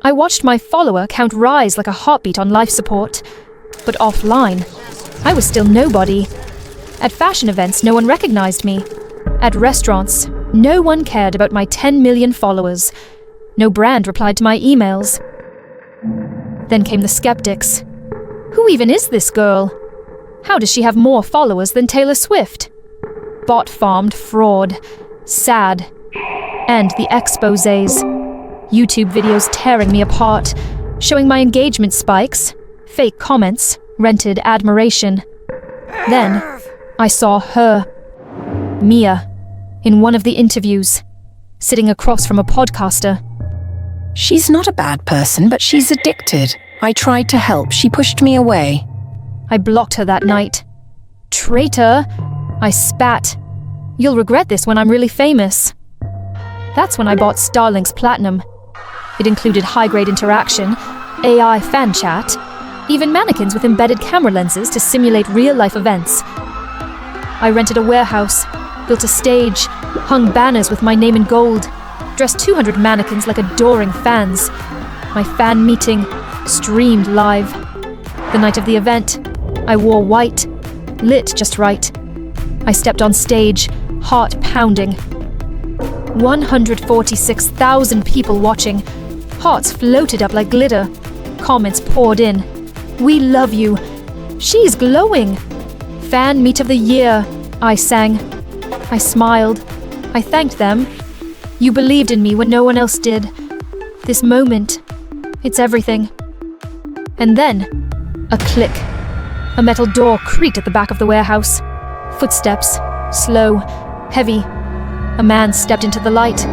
I watched my follower count rise like a heartbeat on life support. But offline, I was still nobody. At fashion events, no one recognized me. At restaurants, no one cared about my 10 million followers. No brand replied to my emails. Then came the skeptics. Who even is this girl? How does she have more followers than Taylor Swift? Bot-farmed fraud. Sad. And the exposés. YouTube videos tearing me apart, showing my engagement spikes, fake comments, rented admiration. Then, I saw her. Mia. In one of the interviews, sitting across from a podcaster. She's not a bad person, but she's addicted. I tried to help. She pushed me away. I blocked her that night. Traitor! I spat. You'll regret this when I'm really famous. That's when I bought Starlink's Platinum. It included high-grade interaction, AI fan chat, even mannequins with embedded camera lenses to simulate real-life events. I rented a warehouse, built a stage, hung banners with my name in gold, dressed 200 mannequins like adoring fans. My fan meeting streamed live. The night of the event, I wore white, lit just right. I stepped on stage, heart pounding. 146,000 people watching. Hearts floated up like glitter. Comments poured in. We love you. She's glowing. Fan meet of the year, I sang. I smiled. I thanked them. You believed in me when no one else did. This moment, it's everything. And then, a click. A metal door creaked at the back of the warehouse. Footsteps, slow, heavy. A man stepped into the light,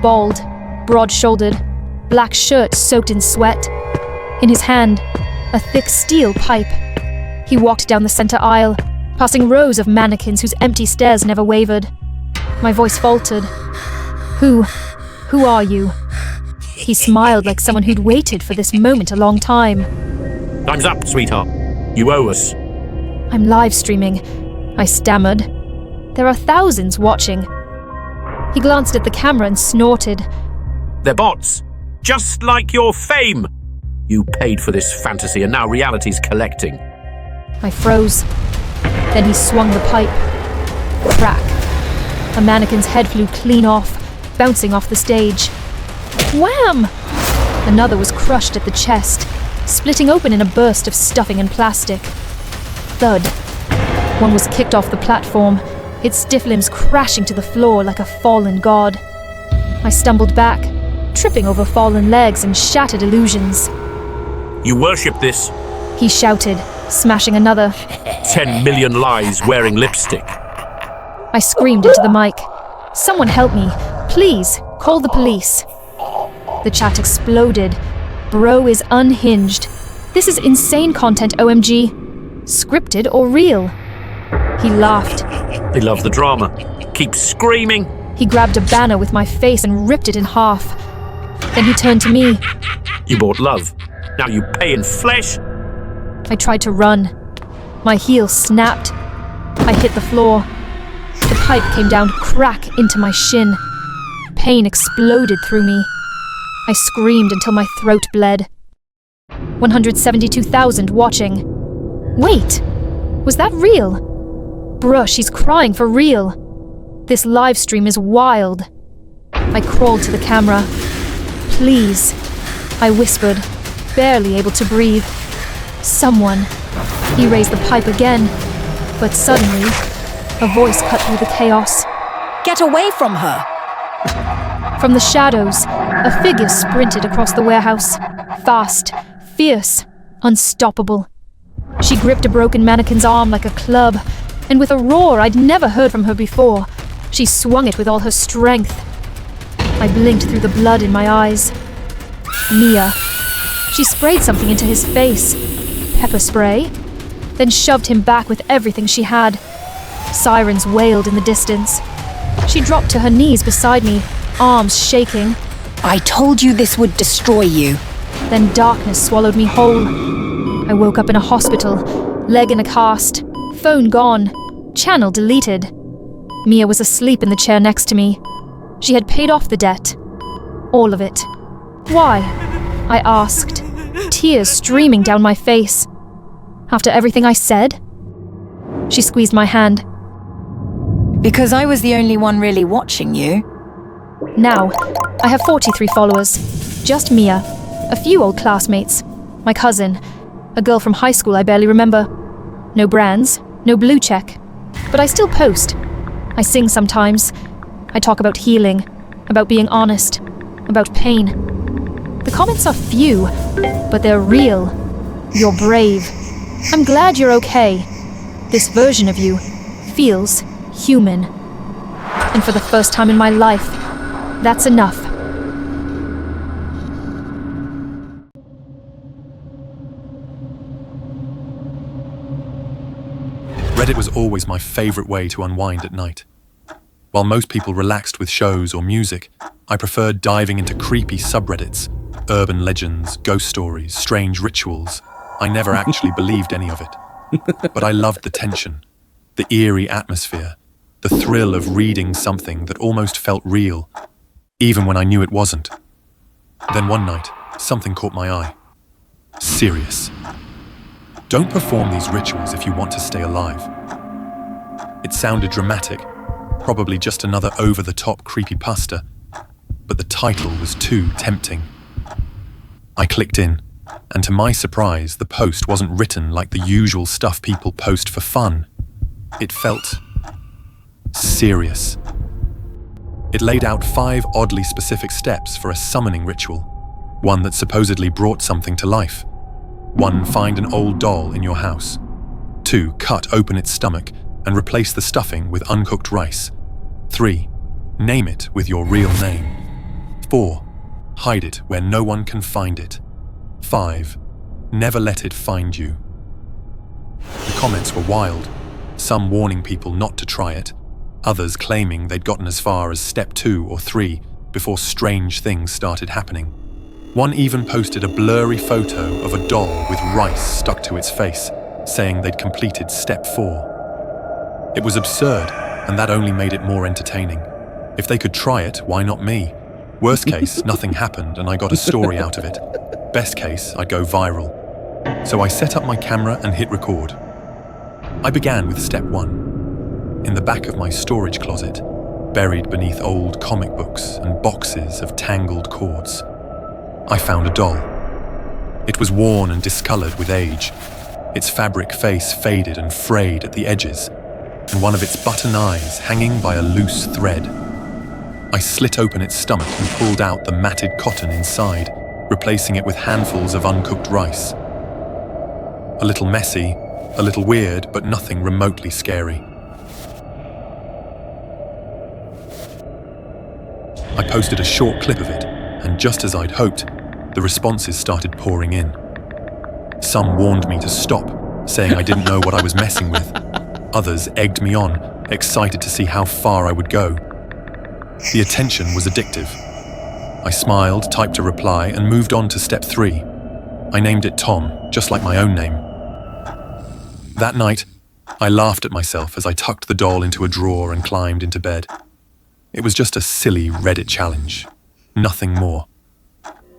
bald, broad-shouldered, black shirt soaked in sweat. In his hand, a thick steel pipe. He walked down the center aisle, passing rows of mannequins whose empty stares never wavered. My voice faltered. Who are you? He smiled like someone who'd waited for this moment a long time. Time's up, sweetheart. You owe us. I'm live streaming, I stammered. There are thousands watching. He glanced at the camera and snorted. They're bots. Just like your fame. You paid for this fantasy and now reality's collecting. I froze. Then he swung the pipe. Crack. A mannequin's head flew clean off, bouncing off the stage. Wham! Another was crushed at the chest, splitting open in a burst of stuffing and plastic. Thud. One was kicked off the platform, its stiff limbs crashing to the floor like a fallen god. I stumbled back, tripping over fallen legs and shattered illusions. You worship this? He shouted, smashing another. 10 million lies wearing lipstick. I screamed into the mic. Someone help me. Please, call the police. The chat exploded. Bro is unhinged. This is insane content, OMG. Scripted or real? He laughed. They love the drama. Keep screaming. He grabbed a banner with my face and ripped it in half. Then he turned to me. You bought love. Now you pay in flesh. I tried to run. My heel snapped. I hit the floor. The pipe came down crack into my shin. Pain exploded through me. I screamed until my throat bled. 172,000 watching. Wait, was that real? Bruh, she's crying for real. This live stream is wild. I crawled to the camera. Please, I whispered, barely able to breathe. Someone. He raised the pipe again, but suddenly, a voice cut through the chaos. Get away from her! From the shadows, a figure sprinted across the warehouse. Fast, fierce, unstoppable. She gripped a broken mannequin's arm like a club, and with a roar I'd never heard from her before, she swung it with all her strength. I blinked through the blood in my eyes. Mia. She sprayed something into his face. Pepper spray. Then shoved him back with everything she had. Sirens wailed in the distance. She dropped to her knees beside me, arms shaking. I told you this would destroy you. Then darkness swallowed me whole. I woke up in a hospital, leg in a cast, phone gone, channel deleted. Mia was asleep in the chair next to me. She had paid off the debt. All of it. Why? I asked, tears streaming down my face. After everything I said? She squeezed my hand. Because I was the only one really watching you. Now, I have 43 followers. Just Mia, a few old classmates, my cousin, a girl from high school I barely remember. No brands, no blue check. But I still post. I sing sometimes. I talk about healing, about being honest, about pain. The comments are few, but they're real. You're brave. I'm glad you're okay. This version of you feels human. And for the first time in my life, that's enough. Reddit was always my favorite way to unwind at night. While most people relaxed with shows or music, I preferred diving into creepy subreddits, urban legends, ghost stories, strange rituals. I never actually believed any of it. But I loved the tension, the eerie atmosphere, the thrill of reading something that almost felt real, even when I knew it wasn't. Then one night, something caught my eye. Serious. Don't perform these rituals if you want to stay alive. It sounded dramatic, probably just another over-the-top creepypasta, but the title was too tempting. I clicked in, and to my surprise, the post wasn't written like the usual stuff people post for fun. It felt serious. It laid out 5 oddly specific steps for a summoning ritual, One that supposedly brought something to life. 1. Find an old doll in your house. 2. Cut open its stomach and replace the stuffing with uncooked rice. 3. Name it with your real name. 4. Hide it where no one can find it. 5. Never let it find you. The comments were wild, some warning people not to try it, others claiming they'd gotten as far as step 2 or 3 before strange things started happening. One even posted a blurry photo of a doll with rice stuck to its face, saying they'd completed step 4. It was absurd, and that only made it more entertaining. If they could try it, why not me? Worst case, nothing happened and I got a story out of it. Best case, I'd go viral. So I set up my camera and hit record. I began with step 1. In the back of my storage closet, buried beneath old comic books and boxes of tangled cords, I found a doll. It was worn and discolored with age, its fabric face faded and frayed at the edges, and one of its button eyes hanging by a loose thread. I slit open its stomach and pulled out the matted cotton inside, replacing it with handfuls of uncooked rice. A little messy, a little weird, but nothing remotely scary. I posted a short clip of it, and just as I'd hoped, the responses started pouring in. Some warned me to stop, saying I didn't know what I was messing with. Others egged me on, excited to see how far I would go. The attention was addictive. I smiled, typed a reply, and moved on to step 3. I named it Tom, just like my own name. That night, I laughed at myself as I tucked the doll into a drawer and climbed into bed. It was just a silly Reddit challenge, nothing more.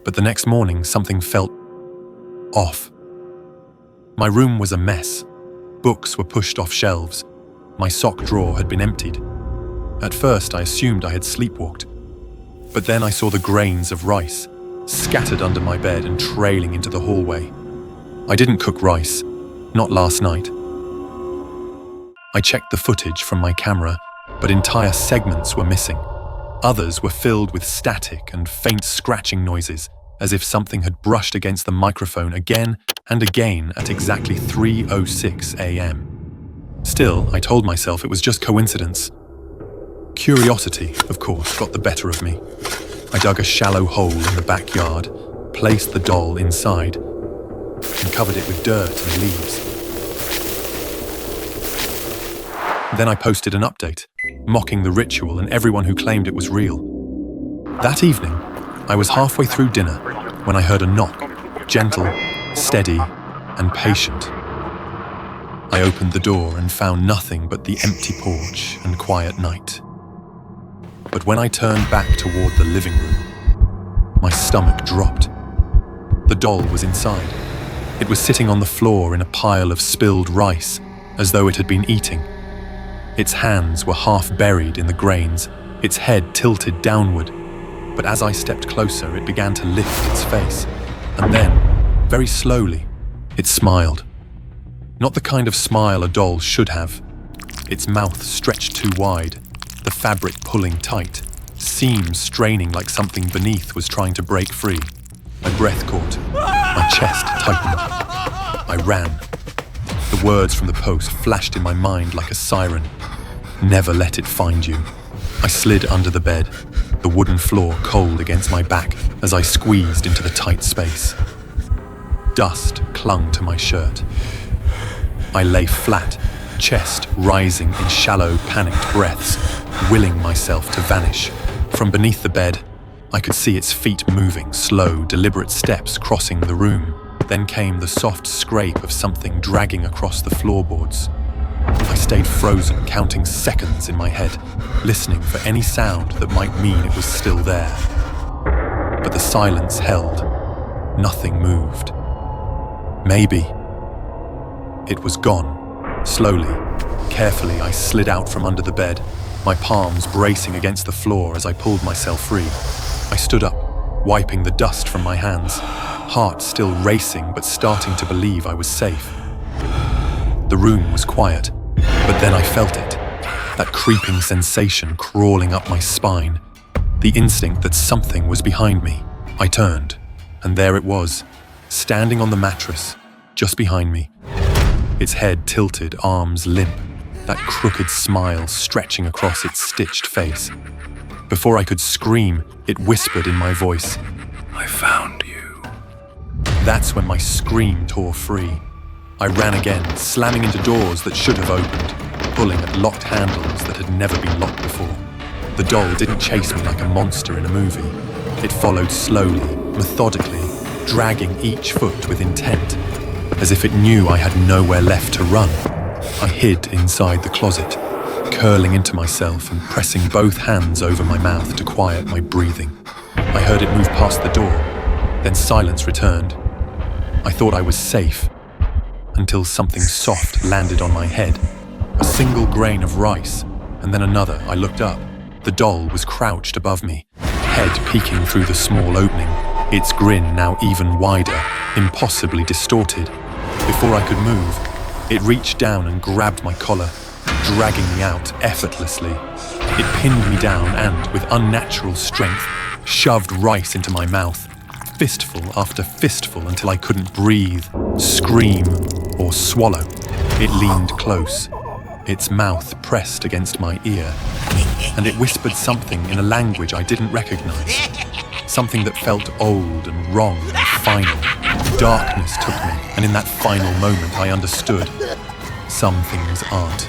But the next morning, something felt off. My room was a mess. Books were pushed off shelves. My sock drawer had been emptied. At first, I assumed I had sleepwalked. But then I saw the grains of rice, scattered under my bed and trailing into the hallway. I didn't cook rice, not last night. I checked the footage from my camera, but entire segments were missing. Others were filled with static and faint scratching noises, as if something had brushed against the microphone again and again at exactly 3:06 a.m. Still, I told myself it was just coincidence. Curiosity, of course, got the better of me. I dug a shallow hole in the backyard, placed the doll inside, and covered it with dirt and leaves. Then I posted an update, mocking the ritual and everyone who claimed it was real. That evening, I was halfway through dinner when I heard a knock, gentle, steady, and patient. I opened the door and found nothing but the empty porch and quiet night. But when I turned back toward the living room, my stomach dropped. The doll was inside. It was sitting on the floor in a pile of spilled rice, as though it had been eating. Its hands were half buried in the grains, its head tilted downward. But as I stepped closer, it began to lift its face. And then, very slowly, it smiled. Not the kind of smile a doll should have. Its mouth stretched too wide, the fabric pulling tight, seams straining like something beneath was trying to break free. My breath caught, my chest tightened. I ran. The words from the post flashed in my mind like a siren. Never let it find you. I slid under the bed, the wooden floor cold against my back as I squeezed into the tight space. Dust clung to my shirt. I lay flat, chest rising in shallow, panicked breaths, willing myself to vanish. From beneath the bed, I could see its feet moving, slow, deliberate steps crossing the room. Then came the soft scrape of something dragging across the floorboards. I stayed frozen, counting seconds in my head, listening for any sound that might mean it was still there. But the silence held. Nothing moved. Maybe. It was gone. Slowly, carefully, I slid out from under the bed, my palms bracing against the floor as I pulled myself free. I stood up, wiping the dust from my hands, heart still racing but starting to believe I was safe. The room was quiet, but then I felt it, that creeping sensation crawling up my spine, the instinct that something was behind me. I turned, And there it was, standing on the mattress, just behind me. Its head tilted, arms limp, that crooked smile stretching across its stitched face. Before I could scream, it whispered in my voice, "I found you." That's when my scream tore free. I ran again, slamming into doors that should have opened, pulling at locked handles that had never been locked before. The doll didn't chase me like a monster in a movie. It followed slowly, methodically, dragging each foot with intent, as if it knew I had nowhere left to run. I hid inside the closet, curling into myself and pressing both hands over my mouth to quiet my breathing. I heard it move past the door, then silence returned. I thought I was safe, until something soft landed on my head. A single grain of rice, and then another. I looked up. The doll was crouched above me, head peeking through the small opening, its grin now even wider, impossibly distorted. Before I could move, it reached down and grabbed my collar, dragging me out effortlessly. It pinned me down and, with unnatural strength, shoved rice into my mouth, fistful after fistful until I couldn't breathe, scream, or swallow. It leaned close, its mouth pressed against my ear, and it whispered something in a language I didn't recognize. Something that felt old and wrong and final. Darkness took me, and in that final moment I understood. Some things aren't.